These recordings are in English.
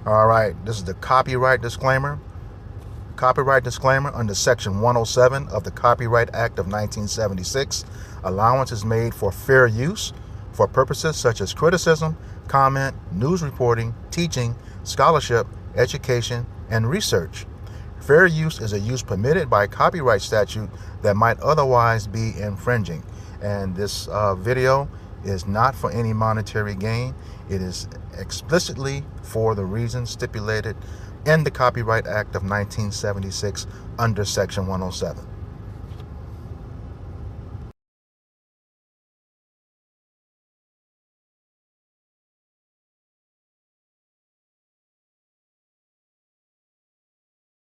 All right, this is the copyright disclaimer. Copyright disclaimer under Section 107 of the Copyright Act of 1976. Allowance is made for fair use for purposes such as criticism, comment, news reporting, teaching, scholarship, education, and research. Fair use is a use permitted by copyright statute that might otherwise be infringing. And this video is not for any monetary gain. It is explicitly for the reasons stipulated in the Copyright Act of 1976 under Section 107.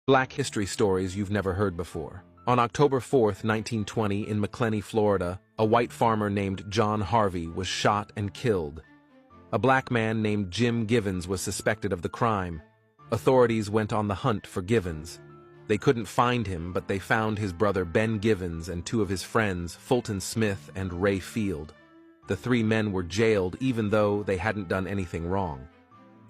Black history stories you've never heard before. On October 4th, 1920, in Macclenny, Florida, a white farmer named John Harvey was shot and killed. A black man named Jim Givens was suspected of the crime. Authorities went on the hunt for Givens. They couldn't find him, but they found his brother Ben Givens and two of his friends, Fulton Smith and Ray Field. The three men were jailed even though they hadn't done anything wrong.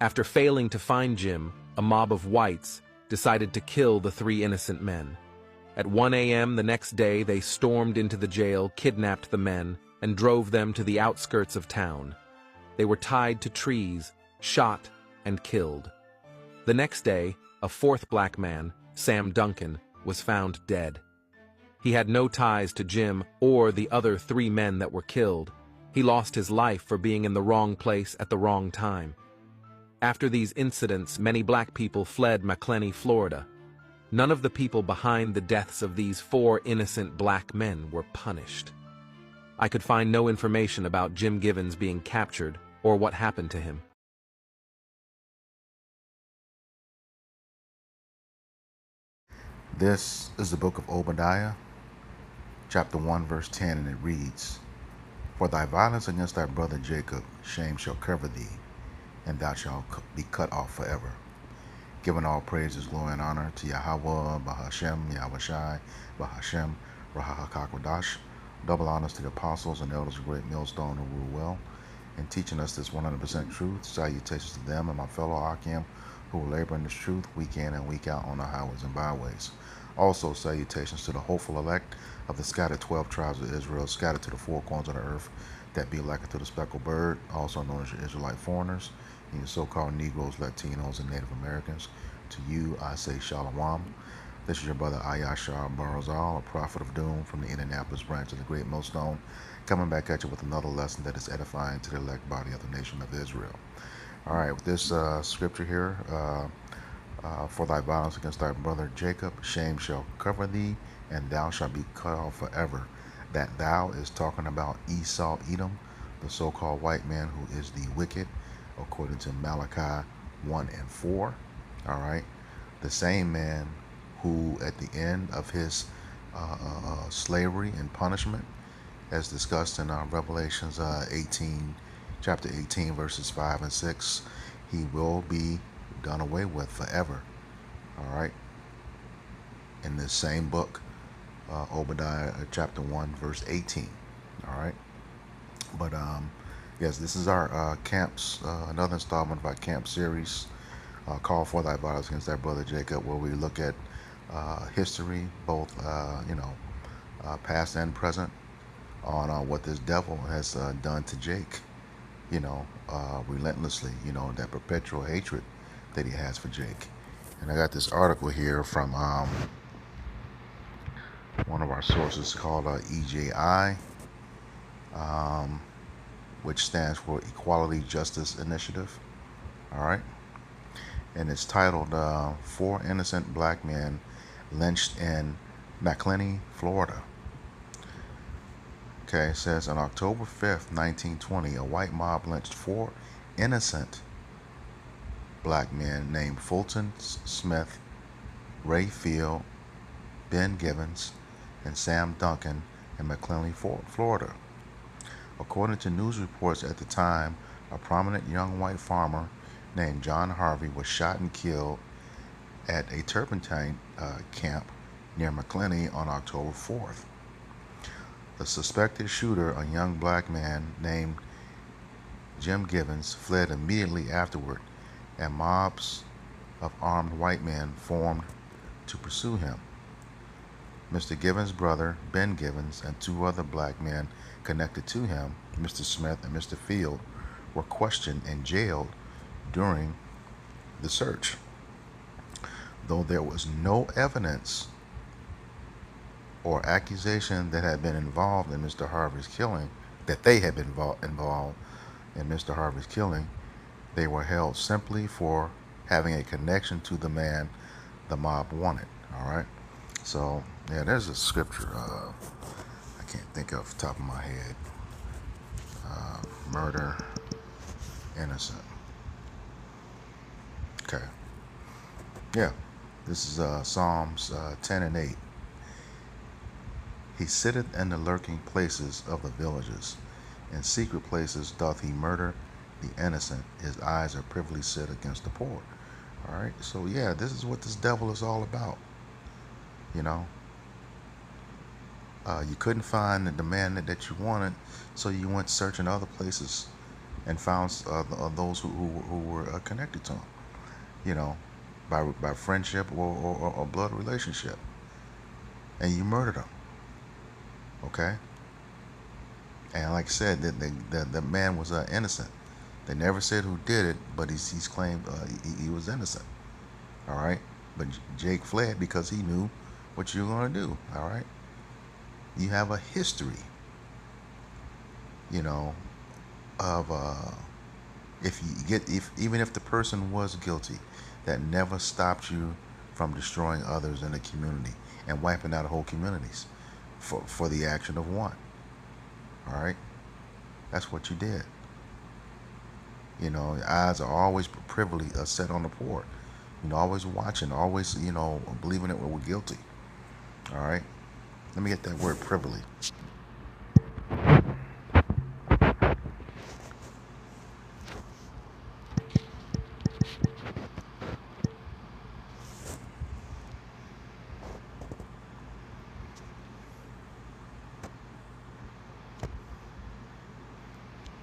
After failing to find Jim, a mob of whites decided to kill the three innocent men. At 1 a.m. the next day, they stormed into the jail, kidnapped the men, and drove them to the outskirts of town. They were tied to trees, shot, and killed. The next day, a fourth black man, Sam Duncan, was found dead. He had no ties to Jim or the other three men that were killed. He lost his life for being in the wrong place at the wrong time. After these incidents, many black people fled Macclenny, Florida. None of the people behind the deaths of these four innocent black men were punished. I could find no information about Jim Givens being captured or what happened to him. This is the book of Obadiah, chapter 1, verse 10, and it reads, For thy violence against thy brother Jacob, shame shall cover thee, and thou shalt be cut off forever. Giving all praises, glory, and honor to Yahweh, Bahashem, Yahweh Bahashem, Rahakakwadash. Double honors to the apostles and elders of great millstone who rule well, and teaching us this 100% truth. Salutations to them and my fellow Akim who will labor in this truth week in and week out on the highways and byways. Also, salutations to the hopeful elect of the scattered 12 tribes of Israel, scattered to the four corners of the earth, that be like unto the speckled bird, also known as your Israelite foreigners, and your so-called Negroes, Latinos, and Native Americans. To you, I say Shalom. This is your brother Ayashar Barazal, a prophet of doom from the Indianapolis branch of the Great Millstone, coming back at you with another lesson that is edifying to the elect body of the nation of Israel. All right, with this scripture here, for thy violence against thy brother Jacob, shame shall cover thee, and thou shalt be cut off forever. That thou is talking about Esau, Edom, the so-called white man who is the wicked, according to Malachi 1 and 4. All right, the same man who, at the end of his slavery and punishment, as discussed in Revelations 18, chapter 18, verses 5 and 6, he will be done away with forever. All right, in this same book, Obadiah chapter 1, verse 18. All right, but yes, this is our camps, another installment of our camp series, Call for Thy Violence Against Thy Brother Jacob, where we look at history, both past and present, on what this devil has done to Jake, relentlessly, that perpetual hatred that he has for Jake. And I got this article here from one of our sources called EJI, which stands for Equality Justice Initiative. All right. And it's titled Four Innocent Black Men Lynched in Macclenny, Florida. Okay, it says on October 5th, 1920, a white mob lynched four innocent black men named Fulton Smith, Ray Field, Ben Givens, and Sam Duncan in Macclenny, Florida. According to news reports at the time, a prominent young white farmer named John Harvey was shot and killed at a turpentine camp near Macclenny on October 4th. The suspected shooter, a young black man named Jim Givens, fled immediately afterward and mobs of armed white men formed to pursue him. Mr. Givens' brother, Ben Givens, and two other black men connected to him, Mr. Smith and Mr. Field, were questioned and jailed during the search. Though there was no evidence or accusation that had been involved in Mr. Harvey's killing, that they had been involved in Mr. Harvey's killing, they were held simply for having a connection to the man the mob wanted. All right. So yeah, there's a scripture. I can't think of the top of my head. Murder, innocent. Okay. Yeah. This is Psalms 10 and 8. He sitteth in the lurking places of the villages. In secret places doth he murder the innocent. His eyes are privily set against the poor. All right. So yeah, this is what this devil is all about. You know, you couldn't find the man that you wanted, so you went searching other places and found those who were connected to him. You know, by friendship or blood relationship, and you murdered them. Okay. And like I said, the man was innocent. They never said who did it, but he's claimed he was innocent. All right. But Jake fled because he knew what you were going to do. All right. You have a history, you know, of if you get if even if the person was guilty, that never stopped you from destroying others in the community and wiping out whole communities for the action of one. All right. That's what you did. You know, your eyes are always privily set on the poor. You know, always watching, always, believing that we're guilty. All right. Let me get that word privily.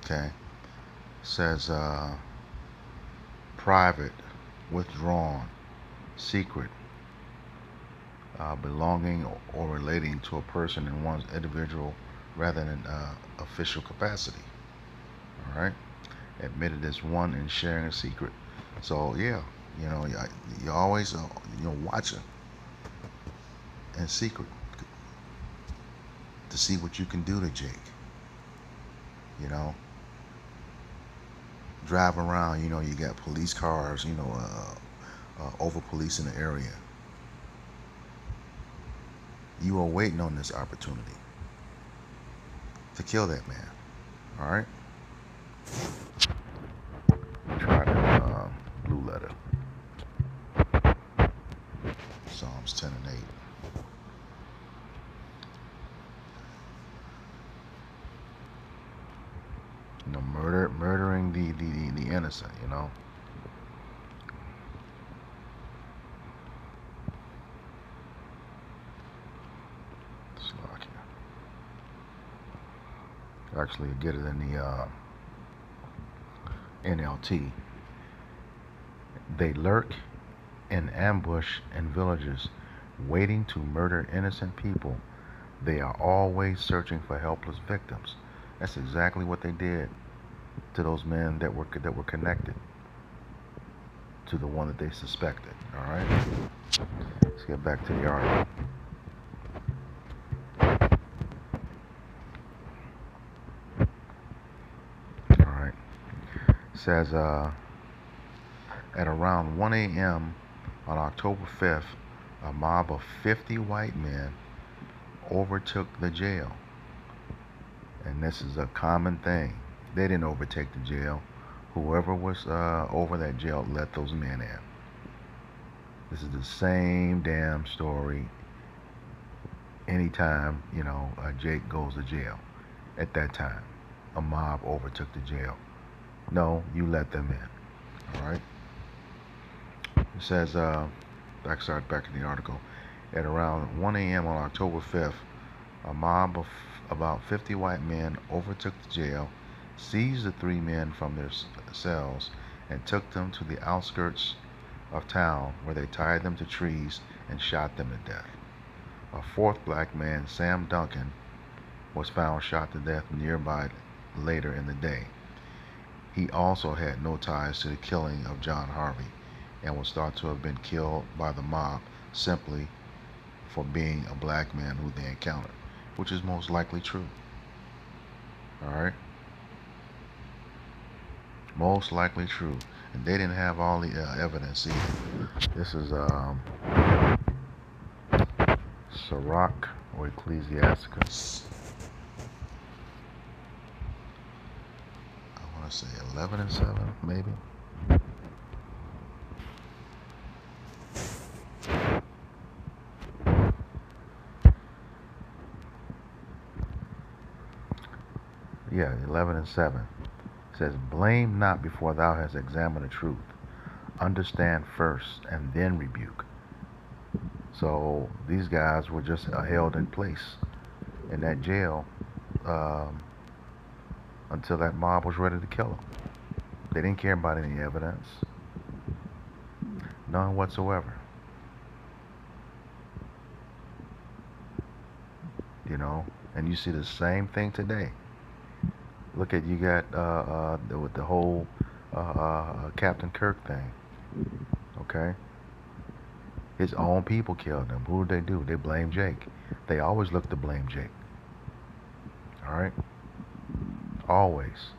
Okay. Says private, withdrawn, secret, belonging or relating to a person in one's individual rather than official capacity. All right. Admitted as one in sharing a secret. So yeah, you always watching in secret to see what you can do to Jake. You know, drive around. You got police cars. Over policing the area. You are waiting on this opportunity to kill that man. All right. Try the blue letter. Psalms 10 and 8. Murdering the innocent. Actually, get it in the NLT. They lurk in ambush in villages, waiting to murder innocent people. They are always searching for helpless victims. That's exactly what they did to those men that were connected to the one that they suspected. All right. Let's get back to the article. All right. It says at around 1 a.m. on October 5th, a mob of 50 white men overtook the jail. And this is a common thing. They didn't overtake the jail. Whoever was over that jail let those men in. This is the same damn story anytime, Jake goes to jail. At that time, a mob overtook the jail. No, you let them in. All right? It says, back in the article, at around 1 a.m. on October 5th, a mob of about 50 white men overtook the jail, seized the three men from their cells, and took them to the outskirts of town, where they tied them to trees and shot them to death. A fourth black man, Sam Duncan, was found shot to death nearby later in the day. He also had no ties to the killing of John Harvey and was thought to have been killed by the mob simply for being a black man who they encountered, which is most likely true. Alright? Most likely true. And they didn't have all the evidence either. This is Sirach or Ecclesiasticus. I want to say 11 and 7, maybe. Yeah, 11 and 7. It says, blame not before thou hast examined the truth. Understand first and then rebuke. So these guys were just held in place in that jail until that mob was ready to kill them. They didn't care about any evidence. None whatsoever. You know, and you see the same thing today. Look at, you got with the whole Captain Kirk thing. Okay, his own people killed him. Who did they do? They blame Jake. They always look to blame Jake. All right, always.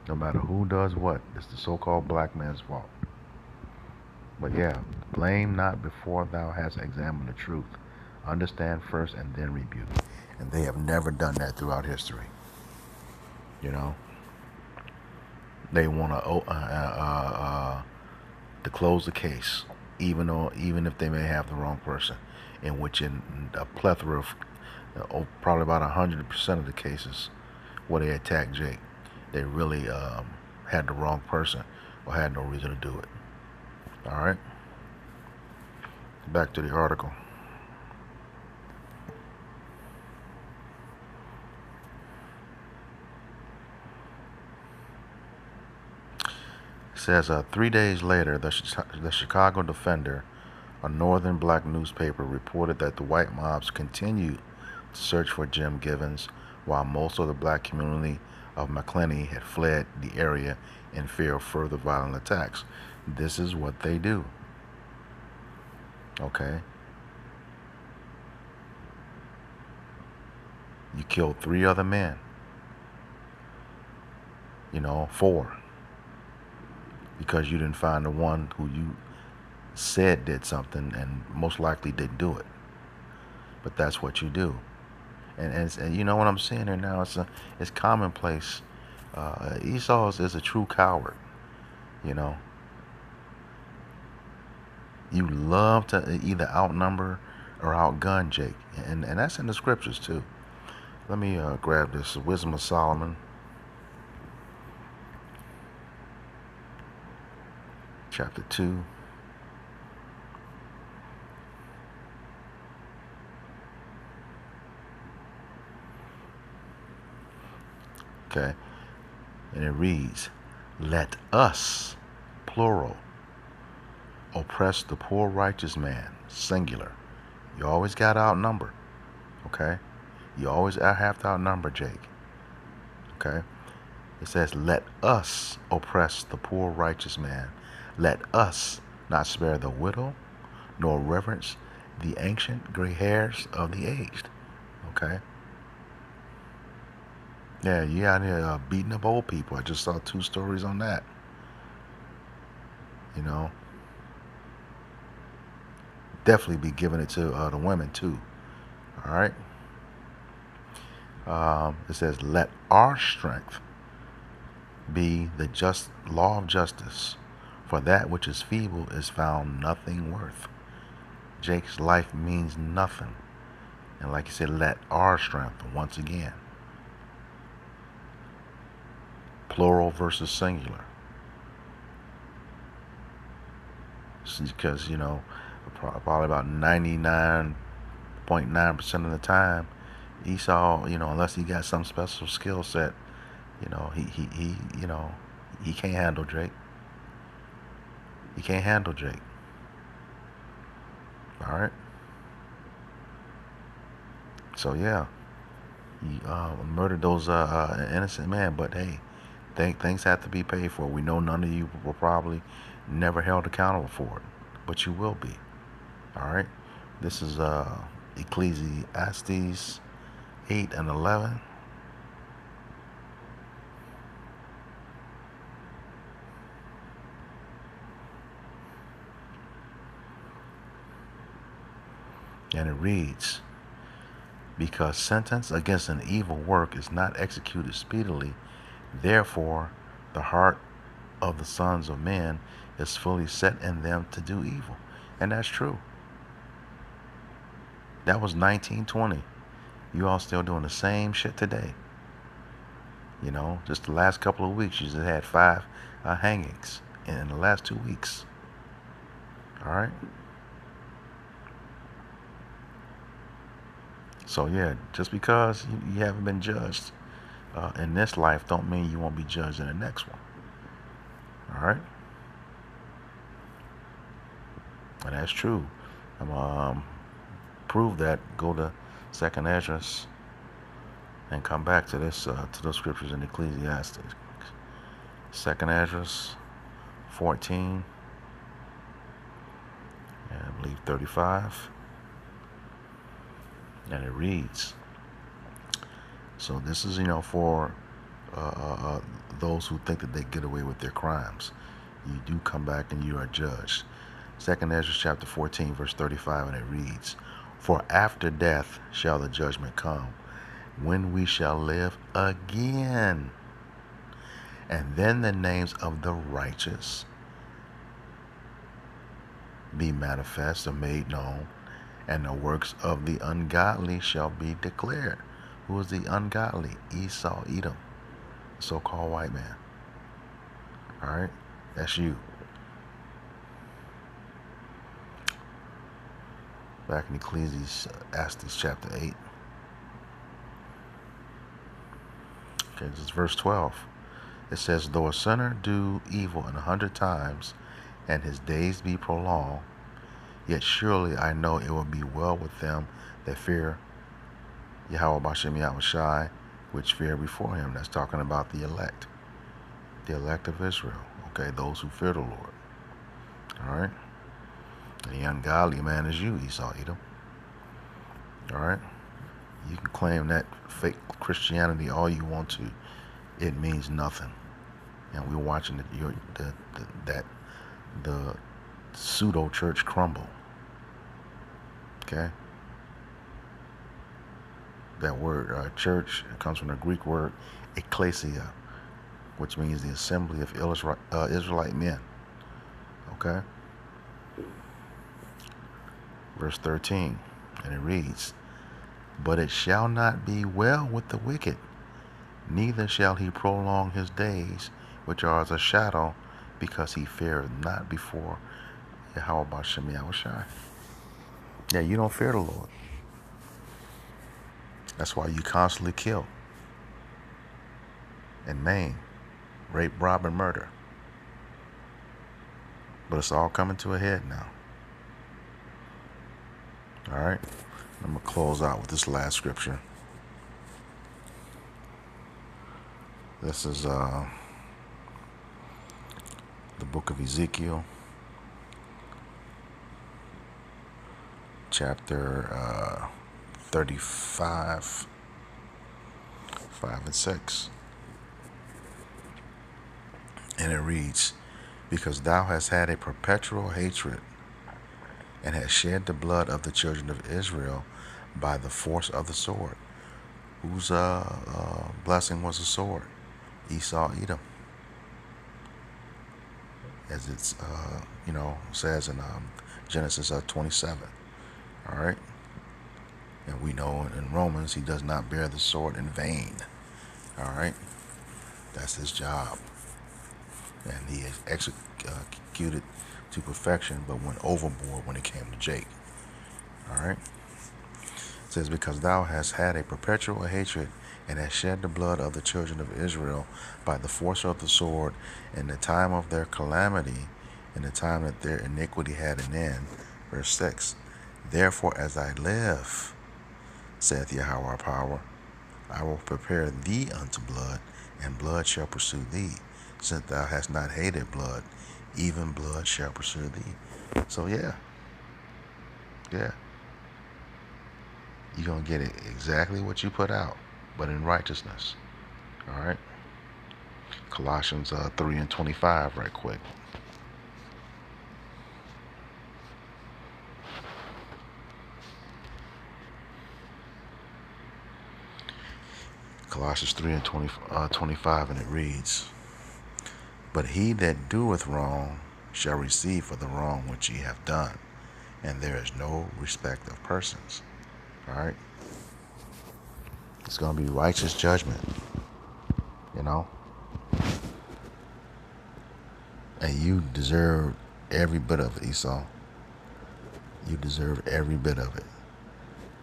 No matter who does what, it's the so-called black man's fault. But yeah, blame not before thou hast examined the truth. Understand first and then rebuke. And they have never done that throughout history. You know, they want to close the case, even if they may have the wrong person, in which in a plethora of probably about 100% of the cases where they attacked Jake, they really had the wrong person or had no reason to do it. All right, back to the article. It says 3 days later, the Chicago Defender, a northern black newspaper, reported that the white mobs continued to search for Jim Givens while most of the black community of Macclenny had fled the area in fear of further violent attacks. This is what they do. Okay? You killed 3 other men. You know, 4. Because you didn't find the one who you said did something and most likely didn't do it. But that's what you do. And you know what I'm saying here now? It's commonplace. Esau is a true coward. You know, you love to either outnumber or outgun Jake, and that's in the scriptures too. Let me grab this Wisdom of Solomon, chapter 2. Okay, and it reads, "Let us, plural, oppress the poor righteous man, singular." You always got to outnumber. Okay, you always have to outnumber Jake. Okay, it says, "Let us oppress the poor righteous man. Let us not spare the widow, nor reverence the ancient gray hairs of the aged." Okay. Yeah, you out here beating up old people. I just saw 2 stories on that. You know, definitely be giving it to the women too. All right. It says, "Let our strength be the just law of justice, for that which is feeble is found nothing worth." Jake's life means nothing. And like you said, let our strength, once again. Plural versus singular. Because, you know, probably about 99.9% of the time, Esau, you know, unless he got some special skill set, you know, he can't handle Jake. He can't handle Jake. All right. So yeah, he murdered those innocent men. But hey, things have to be paid for. We know none of you were probably never held accountable for it, but you will be. All right. This is Ecclesiastes 8 and 11. And it reads, because sentence against an evil work is not executed speedily, therefore the heart of the sons of men is fully set in them to do evil. And that's true. That was 1920. You all still doing the same shit today. You know, just the last couple of weeks, you just had 5 hangings in the last 2 weeks. All right. So yeah, just because you haven't been judged in this life, don't mean you won't be judged in the next one. All right. And that's true. I'm prove that. Go to Second Ezra and come back to this to those scriptures in Ecclesiastes. Second Ezra 14 and I believe 35, and it reads. So this is for those who think that they get away with their crimes. You do come back and you are judged. Second Ezra chapter 14 verse 35, and it reads, for after death shall the judgment come, when we shall live again. And then the names of the righteous be manifest or made known, and the works of the ungodly shall be declared. Who is the ungodly? Esau, Edom, so-called white man. All right, that's you. Back in Ecclesiastes chapter 8. Okay, this is verse 12. It says, though a sinner do evil 100 times, and his days be prolonged, yet surely I know it will be well with them that fear Yahweh Bashem Yahushai, which fear before him. That's talking about the elect of Israel. Okay, those who fear the Lord. All right. And the ungodly man is you, Esau, Edom. All right. You can claim that fake Christianity all you want to. It means nothing. And we're watching the pseudo church crumble. Okay. That word church comes from the Greek word ecclesia, which means the assembly of Israelite men. Okay. Verse 13, and it reads, but it shall not be well with the wicked, neither shall he prolong his days, which are as a shadow, because he feareth not before Yahweh Bashem Yahushai. Yeah, you don't fear the Lord. That's why you constantly kill and maim, rape, rob, and murder. But it's all coming to a head now. All right, I'm going to close out with this last scripture. This is the book of Ezekiel, chapter 35, 5 and 6. And it reads, because thou hast had a perpetual hatred, and hast shed the blood of the children of Israel by the force of the sword. Whose blessing was the sword? Esau, Edom. As it's says in Genesis 27. All right. And we know in Romans he does not bear the sword in vain. All right. That's his job. And he has executed to perfection, but went overboard when it came to Jake. All right. It says, because thou hast had a perpetual hatred, and hast shed the blood of the children of Israel by the force of the sword in the time of their calamity, in the time that their iniquity had an end. Verse 6. Therefore, as I live, saith Yahweh our power, I will prepare thee unto blood, and blood shall pursue thee. Since thou hast not hated blood, even blood shall pursue thee. So yeah, you're going to get it exactly what you put out, but in righteousness. All right. Colossians 3 and 25 right quick. Colossians 3 and 25, and it reads, But he that doeth wrong shall receive for the wrong which ye have done, and there is no respect of persons. All right? It's going to be righteous judgment, you know? And you deserve every bit of it, Esau. You deserve every bit of it.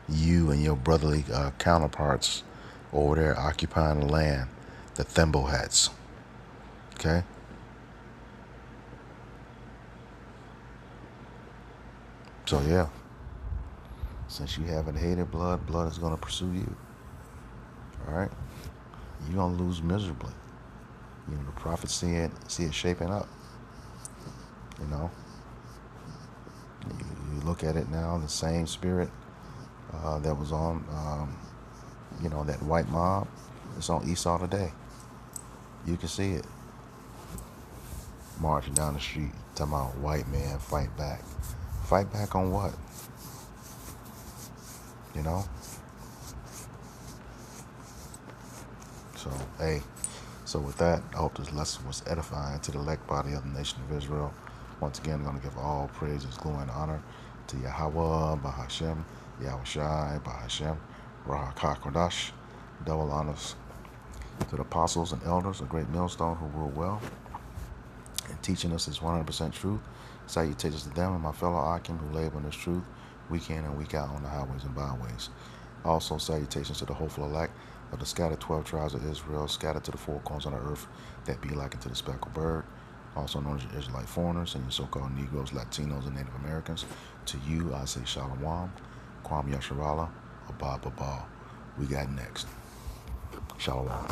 You and your brotherly counterparts over there occupying the land, the thimble hats. Okay? So yeah, since you haven't hated blood, blood is going to pursue you. All right? You're going to lose miserably. You know, the prophets see it shaping up. You know? You look at it now, the same spirit that was on, that white mob, it's on Esau today. You can see it. Marching down the street, talking about white man, fight back. Fight back on what? You know? So, hey. So with that, I hope this lesson was edifying to the elect body of the nation of Israel. Once again, I'm going to give all praises, glory, and honor to Yahweh, Bahashem, Yahweh Shai, Bahashem, Rahak HaKodash. Double honors to the apostles and elders, a great millstone who rule well, and teaching us this 100% truth. Salutations to them and my fellow Akim who labor in this truth week in and week out on the highways and byways. Also, salutations to the hopeful elect of the scattered 12 tribes of Israel, scattered to the four corners of the earth, that be like unto the speckled bird, also known as your Israelite foreigners and your so-called Negroes, Latinos, and Native Americans. To you, I say Shalom, Kwam Yasharala, Abba Babal. We got next. Shalom.